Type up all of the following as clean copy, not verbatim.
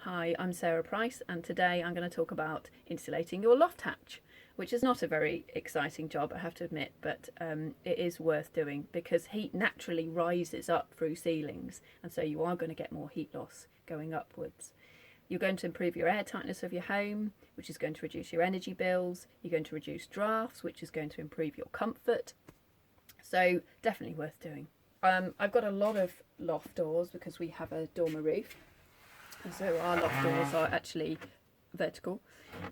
Hi, I'm Sarah Price, and today I'm going to talk about insulating your loft hatch, which is not a very exciting job, I have to admit, but it is worth doing because heat naturally rises up through ceilings, and so you are going to get more heat loss going upwards. You're going to improve your air tightness of your home, which is going to reduce your energy bills. You're going to reduce drafts, which is going to improve your comfort. So definitely worth doing. I've got a lot of loft doors because we have a dormer roof. And so our loft doors are actually vertical.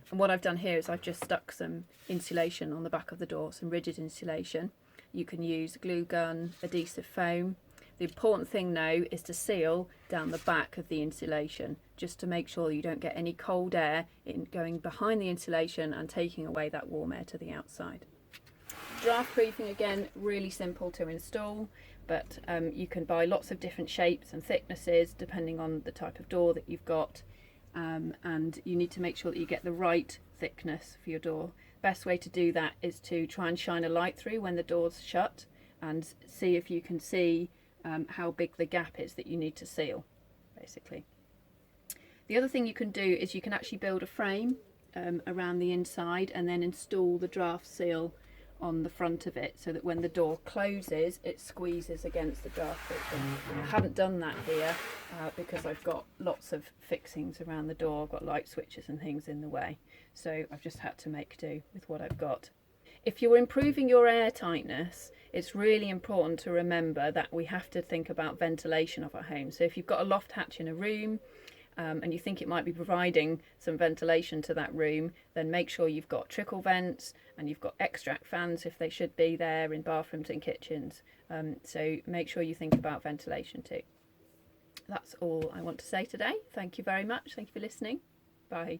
And what I've done here is I've just stuck some insulation on the back of the door, some rigid insulation. You can use glue gun, adhesive foam. The important thing now is to seal down the back of the insulation, just to make sure you don't get any cold air in going behind the insulation and taking away that warm air to the outside. Draft proofing, again, really simple to install, but you can buy lots of different shapes and thicknesses depending on the type of door that you've got, and you need to make sure that you get the right thickness for your door. Best way to do that is to try and shine a light through when the door's shut and see if you can see how big the gap is that you need to seal, basically. The other thing you can do is you can actually build a frame around the inside and then install the draft seal on the front of it so that when the door closes it squeezes against the draft friction. I haven't done that here because I've got lots of fixings around the door. I've got light switches and things in the way, so I've just had to make do with what I've got. If you're improving your air tightness, it's really important to remember that we have to think about ventilation of our home. So if you've got a loft hatch in a room and you think it might be providing some ventilation to that room, then make sure you've got trickle vents and you've got extract fans if they should be there in bathrooms and kitchens. So make sure you think about ventilation too. That's all I want to say today. Thank you very much. Thank you for listening. Bye.